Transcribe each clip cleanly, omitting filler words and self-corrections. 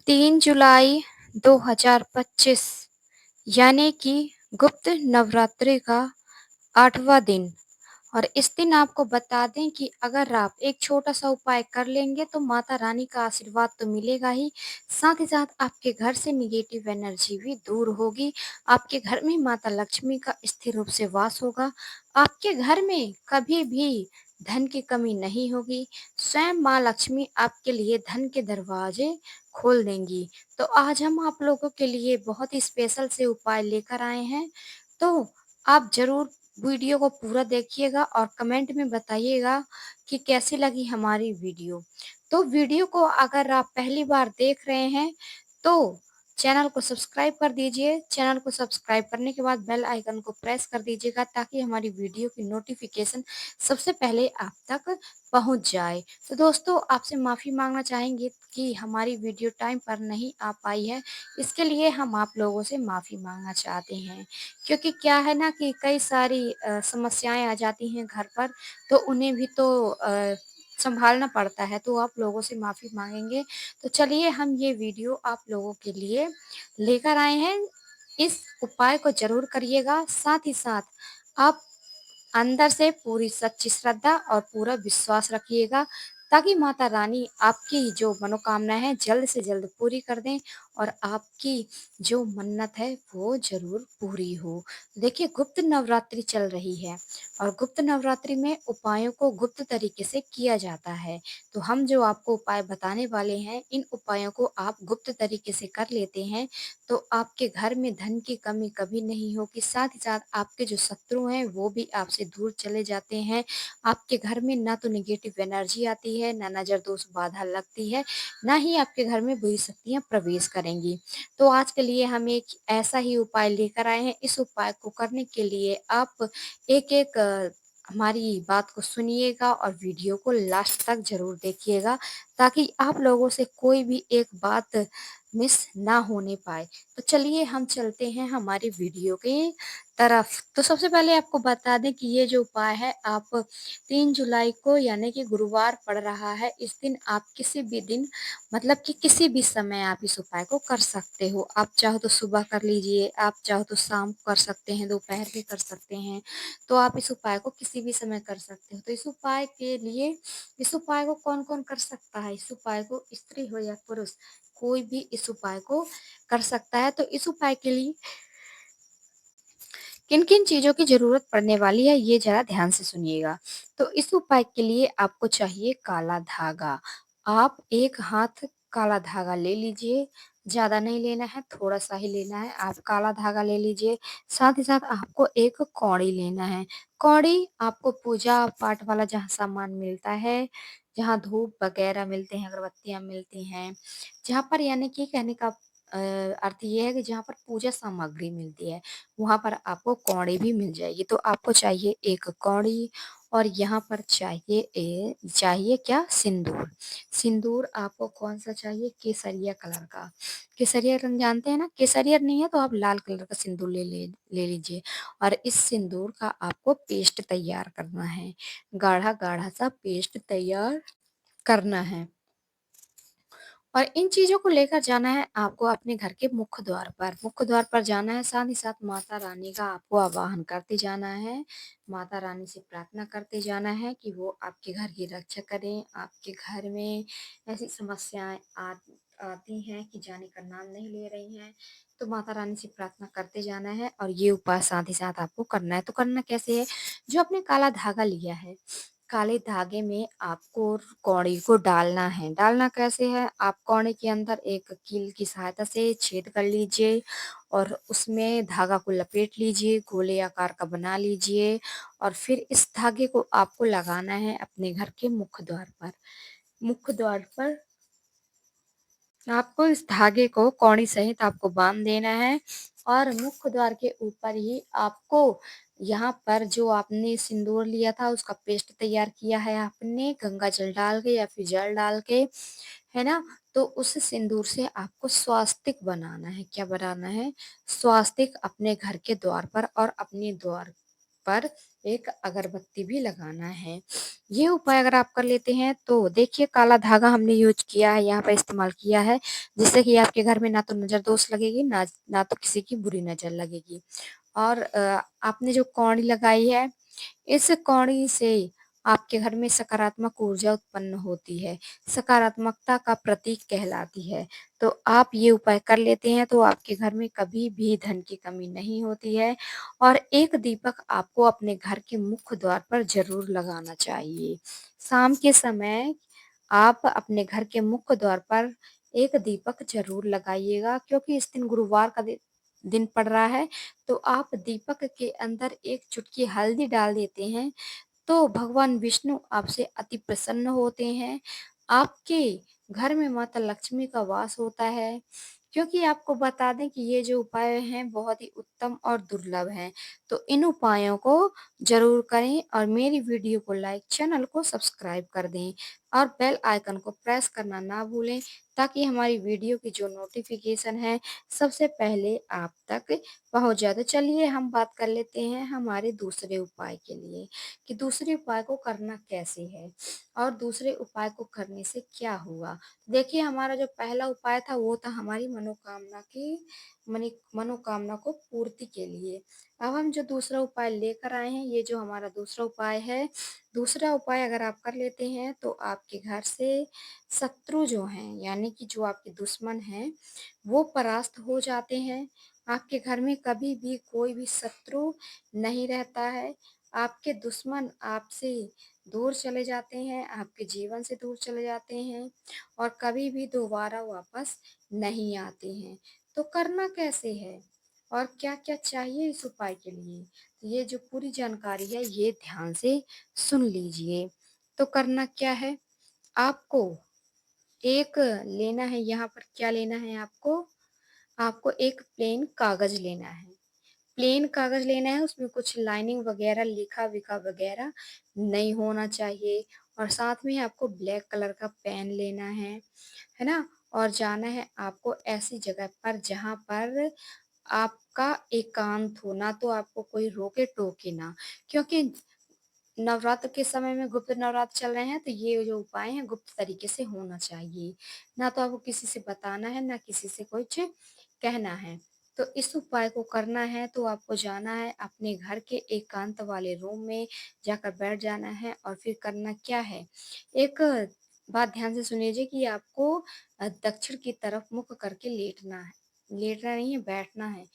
3 जुलाई 2025 यानी कि गुप्त नवरात्रि का 8वां दिन। और इस दिन आपको बता दें कि अगर आप एक छोटा-सा उपाय कर लेंगे तो माता रानी का आशीर्वाद तो मिलेगा ही, साथ ही साथ आपके घर से नेगेटिव एनर्जी भी दूर होगी। आपके घर में माता लक्ष्मी का स्थिर रूप से वास होगा। आपके घर में कभी भी धन की कमी नहीं होगी। स्वयं माँ लक्ष्मी आपके लिए धन के दरवाजे खोल देंगी। तो आज हम आप लोगों के लिए बहुत ही स्पेशल से उपाय लेकर आए हैं। तो आप ज़रूर वीडियो को पूरा देखिएगा और कमेंट में बताइएगा कि कैसी लगी हमारी वीडियो। तो वीडियो को अगर आप पहली बार देख रहे हैं तो चैनल को सब्सक्राइब कर दीजिए। चैनल को सब्सक्राइब करने के बाद बेल आइकन को प्रेस कर दीजिएगा ताकि हमारी वीडियो की नोटिफिकेशन सबसे पहले आप तक पहुंच जाए। तो दोस्तों आपसे माफ़ी मांगना चाहेंगे कि हमारी वीडियो टाइम पर नहीं आ पाई है। इसके लिए हम आप लोगों से माफ़ी मांगना चाहते हैं। क्योंकि क्या है ना कि कई सारी समस्याएँ आ जाती हैं घर पर, तो उन्हें भी तो सँभालना पड़ता है, तो आप लोगों से माफ़ी माँगेंगे। तो चलिए हम ये वीडियो आप लोगों के लिए लेकर आए हैं। इस उपाय को ज़रूर करिएगा, साथ ही साथ आप अंदर से पूरी सच्ची श्रद्धा और पूरा विश्वास रखिएगा ताकि माता रानी आपकी जो मनोकामना है जल्द से जल्द पूरी कर दें और आपकी जो मन्नत है वो ज़रूर पूरी हो। देखिए गुप्त नवरात्रि चल रही है और गुप्त नवरात्रि में उपायों को गुप्त तरीके से किया जाता है। तो हम जो आपको उपाय बताने वाले हैं, इन उपायों को आप गुप्त तरीके से कर लेते हैं तो आपके घर में धन की कमी कभी नहीं होगी। साथ ही साथ आपके जो शत्रु हैं वो भी आपसे दूर चले जाते हैं। आपके घर में ना तो नेगेटिव एनर्जी आती है, ना नज़र दोष बाधा लगती है, ना ही आपके घर में बुरी शक्तियाँ प्रवेश करेंगी। तो आज के लिए हम एक ऐसा ही उपाय लेकर आए हैं। इस उपाय को करने के लिए आप एक-एक हमारी बात को सुनिएगा और वीडियो को लास्ट तक ज़रूर देखिएगा ताकि आप लोगों से कोई भी एक बात मिस ना होने पाए। तो चलिए हम चलते हैं हमारी वीडियो की तरफ। तो सबसे पहले आपको बता दें कि ये जो उपाय है आप 3 जुलाई को यानी कि गुरुवार पड़ रहा है। इस दिन आप किसी भी दिन मतलब कि किसी भी समय आप इस उपाय को कर सकते हो। आप चाहो तो सुबह कर लीजिए, आप चाहो तो शाम को कर सकते हैं, दोपहर में कर सकते हैं। तो आप इस उपाय को किसी भी समय कर सकते हो। तो इस उपाय के लिए इस उपाय को कौन-कौन कर सकता है? इस उपाय को स्त्री हो या पुरुष कोई भी इस उपाय को कर सकता है। तो इस उपाय के लिए किन-किन चीज़ों की ज़रूरत पड़ने वाली है, ये ज़रा ध्यान से सुनिएगा। तो इस उपाय के लिए आपको चाहिए काला धागा। आप 1 हाथ काला धागा ले लीजिए, ज़्यादा नहीं लेना है, थोड़ा-सा ही लेना है। आप काला धागा ले लीजिए, साथ ही साथ आपको एक कौड़ी लेना है। कौड़ी आपको पूजा-पाठ वाला जहाँ सामान मिलता है, जहाँ धूप वगैरह मिलते हैं, अगरबत्तियाँ मिलती हैं, जहाँ पर यानी कि कहने का अर्थ ये है कि जहाँ पर पूजा सामग्री मिलती है, वहाँ पर आपको कौड़ी भी मिल जाएगी। तो आपको चाहिए एक कौड़ी और यहाँ पर चाहिए क्या सिंदूर। सिंदूर आपको कौन-सा चाहिए केसरिया कलर का। केसरिया रंग जानते हैं ना? केसरिया नहीं है तो आप लाल कलर का सिंदूर ले लीजिए और इस सिंदूर का आपको पेस्ट तैयार करना है। गाढ़ा-गाढ़ा सा पेस्ट तैयार करना है। और इन चीज़ों को लेकर जाना है आपको अपने घर के मुख्य द्वार पर। मुख्य द्वार पर जाना है, साथ ही साथ माता रानी का आपको आवाहन करते जाना है। माता रानी से प्रार्थना करते जाना है कि वो आपके घर की रक्षा करें। आपके घर में ऐसी समस्याएँ आती हैं कि जाने का नाम नहीं ले रही हैं, तो माता रानी से प्रार्थना करते जाना है और ये उपाय साथ ही साथ आपको करना है। तो करना कैसे है? जो आपने काला धागा लिया है, काले धागे में आपको कौड़ी को डालना है। डालना कैसे है? आप कौड़ी के अंदर एक कील की सहायता से छेद कर लीजिए और उसमें धागा को लपेट लीजिए, गोले आकार का बना लीजिए और फिर इस धागे को आपको लगाना है अपने घर के मुख्य द्वार पर। मुख्य द्वार पर आपको इस धागे को कौड़ी सहित आपको बाँध देना है और मुख्य द्वार के ऊपर ही आपको यहाँ पर जो आपने सिंदूर लिया था उसका पेस्ट तैयार किया है आपने गंगा जल डाल के या फिर जल डाल के, है ना? तो उस सिंदूर से आपको स्वास्तिक बनाना है। क्या बनाना है? स्वास्तिक अपने घर के द्वार पर और अपने द्वार पर एक अगरबत्ती भी लगाना है। ये उपाय अगर आप कर लेते हैं तो देखिए काला धागा हमने यूज़ किया है, यहाँ पर इस्तेमाल किया है, जिससे कि आपके घर में ना तो नज़र दोष लगेगी, ना तो किसी की बुरी नज़र लगेगी। और आपने जो कौड़ी लगाई है, इस कौड़ी से आपके घर में सकारात्मक ऊर्जा उत्पन्न होती है, सकारात्मकता का प्रतीक कहलाती है। तो आप ये उपाय कर लेते हैं तो आपके घर में कभी भी धन की कमी नहीं होती है और एक दीपक आपको अपने घर के मुख्य द्वार पर ज़रूर लगाना चाहिए। शाम के समय आप अपने घर के मुख्य द्वार पर एक दीपक ज़रूर लगाइएगा क्योंकि इस दिन गुरुवार का दिन पड़ रहा है, तो आप दीपक के अंदर एक चुटकी हल्दी डाल देते हैं तो भगवान विष्णु आपसे अति प्रसन्न होते हैं। आपके घर में माता लक्ष्मी का वास होता है। क्योंकि आपको बता दें कि ये जो उपाय हैं बहुत ही उत्तम और दुर्लभ हैं। तो इन उपायों को ज़रूर करें और मेरी वीडियो को लाइक, चैनल को सब्सक्राइब कर दें और बेल आइकन को प्रेस करना ना भूलें ताकि हमारी वीडियो की जो नोटिफ़िकेशन है सबसे पहले आप तक पहुँच जाए। तो चलिए हम बात कर लेते हैं हमारे दूसरे उपाय के लिए। कि दूसरे उपाय को करना कैसे है और दूसरे उपाय को करने से क्या होगा। देखिए हमारा जो पहला उपाय था वो था हमारी मनोकामना को पूर्ति के लिए। अब हम जो दूसरा उपाय लेकर आए हैं, ये जो हमारा दूसरा उपाय है, दूसरा उपाय अगर आप कर लेते हैं तो आपके घर से शत्रु जो हैं यानी कि जो आपके दुश्मन हैं, वो परास्त हो जाते हैं। आपके घर में कभी भी कोई भी शत्रु नहीं रहता है। आपके दुश्मन आपसे दूर चले जाते हैं, आपके जीवन से दूर चले जाते हैं और कभी भी दोबारा वापस नहीं आते हैं। तो करना कैसे है और क्या-क्या चाहिए इस उपाय के लिए? तो ये जो पूरी जानकारी है ये ध्यान से सुन लीजिए। तो करना क्या है? आपको एक लेना है यहाँ पर क्या लेना है आपको? आपको एक प्लेन कागज़ लेना है। प्लेन कागज़ लेना है, उसमें कुछ लाइनिंग वगैरह, लिखा-विखा वगैरह नहीं होना चाहिए और साथ में आपको ब्लैक कलर का पेन लेना है ना? और जाना है आपको ऐसी जगह पर जहाँ पर आपका एकांत हो, ना तो आपको कोई रोके-टोके ना। क्योंकि नवरात्र के समय में गुप्त नवरात्र चल रहे हैं, तो ये जो उपाय हैं गुप्त तरीके से होना चाहिए। ना तो आपको किसी से बताना है, ना किसी से कुछ कहना है। तो इस उपाय को करना है तो आपको जाना है अपने घर के एकांत वाले रूम में जाकर बैठ जाना है और फिर करना क्या है, एक बात ध्यान से सुन लीजिए कि आपको दक्षिण की तरफ मुख करके लेटना है। लेटना नहीं है, बैठना है।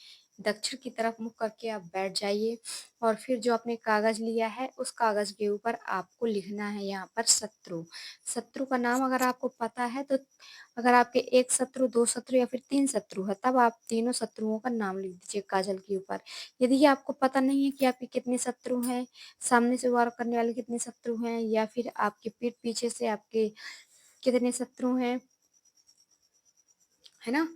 दक्षिण की तरफ मुख करके आप बैठ जाइए और फिर जो आपने कागज़ लिया है, उस कागज़ के ऊपर आपको लिखना है यहाँ पर शत्रु। शत्रु का नाम अगर आपको पता है तो अगर आपके 1 शत्रु, 2 शत्रु या फिर 3 शत्रु है, तब आप तीनों शत्रुओं का नाम लिख दीजिए काजल के ऊपर। यदि ये आपको पता नहीं है कि आपके कितने शत्रु हैं, सामने से वार करने वाले कितने शत्रु हैं या फिर आपके पीठ पीछे से आपके कितने शत्रु हैं, है ना?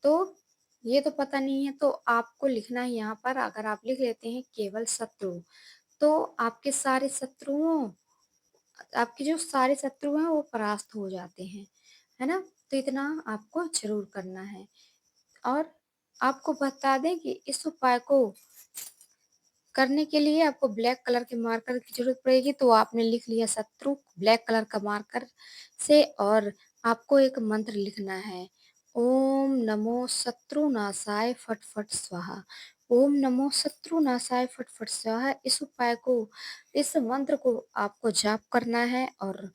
तो ये तो पता नहीं है तो आपको लिखना है यहाँ पर अगर आप लिख लेते हैं केवल शत्रु, तो आपके जो सारे शत्रु हैं वो परास्त हो जाते हैं, है ना? तो इतना आपको ज़रूर करना है और आपको बता दें कि इस उपाय को करने के लिए आपको ब्लैक कलर के मार्कर की ज़रूरत पड़ेगी, तो आपने लिख लिया शत्रु ब्लैक कलर का मार्कर से और आपको एक मंत्र लिखना है। ओम नमो शत्रुनाशाय फट फट स्वाहा। ओम नमो शत्रुनाशाय फट फट स्वाहा। इस मंत्र को आपको जाप करना है और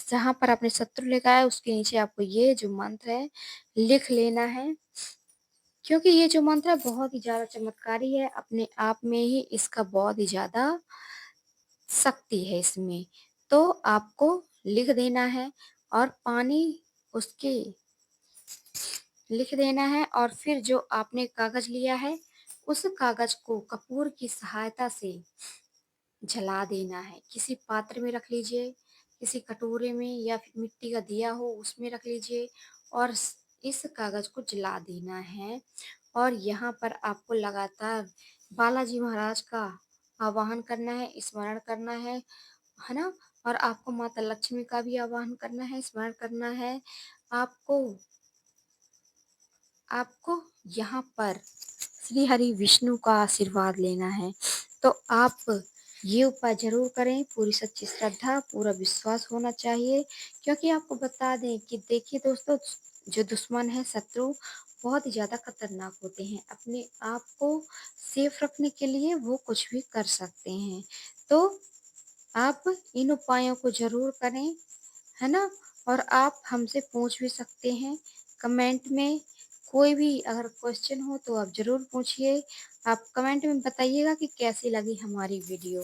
जहाँ पर आपने शत्रु लिखा है उसके नीचे आपको ये जो मंत्र है लिख लेना है। क्योंकि ये जो मंत्र है बहुत ही ज़्यादा चमत्कारी है, अपने आप में ही इसका बहुत ही ज़्यादा शक्ति है इसमें। तो आपको लिख देना है और पानी उसके लिख देना है और फिर जो आपने कागज़ लिया है, उस कागज़ को कपूर की सहायता से जला देना है। किसी पात्र में रख लीजिए, किसी कटोरे में या फिर मिट्टी का दिया हो उसमें रख लीजिए और इस कागज़ को जला देना है और यहाँ पर आपको लगातार बालाजी महाराज का आवाहन करना है, स्मरण करना है ना? और आपको माता लक्ष्मी का भी आवाहन करना है, स्मरण करना है। आपको आपको यहाँ पर श्री हरि विष्णु का आशीर्वाद लेना है। तो आप ये उपाय ज़रूर करें, पूरी सच्ची श्रद्धा, पूरा विश्वास होना चाहिए, क्योंकि आपको बता दें कि देखिए दोस्तों, जो दुश्मन है, शत्रु बहुत ही ज़्यादा खतरनाक होते हैं। अपने आप को सेफ रखने के लिए वो कुछ भी कर सकते हैं। तो आप इन उपायों को ज़रूर करें, है ना? और आप हमसे पूछ भी सकते हैं कमेंट में। कोई भी अगर क्वेश्चन हो तो आप ज़रूर पूछिए। आप कमेंट में बताइएगा कि कैसी लगी हमारी वीडियो।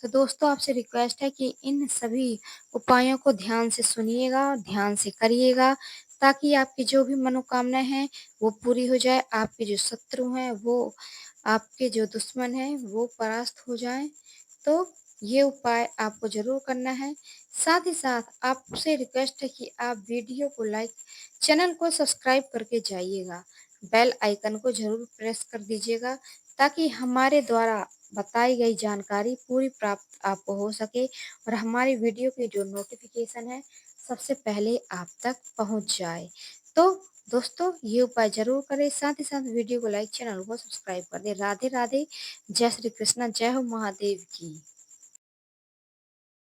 तो दोस्तों, आपसे रिक्वेस्ट है कि इन सभी उपायों को ध्यान से सुनिएगा, ध्यान से करिएगा, ताकि आपकी जो भी मनोकामनाएँ हैं वो पूरी हो जाए, आपके जो शत्रु हैं वो, आपके जो दुश्मन हैं वो परास्त हो जाएँ। तो ये उपाय आपको ज़रूर करना है। साथ ही साथ आपसे रिक्वेस्ट है कि आप वीडियो को लाइक, चैनल को सब्सक्राइब करके जाइएगा। बेल आइकन को ज़रूर प्रेस कर दीजिएगा, ताकि हमारे द्वारा बताई गई जानकारी पूरी प्राप्त आपको हो सके और हमारी वीडियो की जो नोटिफ़िकेशन है सबसे पहले आप तक पहुंच जाए। तो दोस्तों, ये उपाय ज़रूर करें, साथ ही साथ वीडियो को लाइक, चैनल को सब्सक्राइब कर दें। राधे राधे, जय श्री कृष्णा, जय हो महादेव की।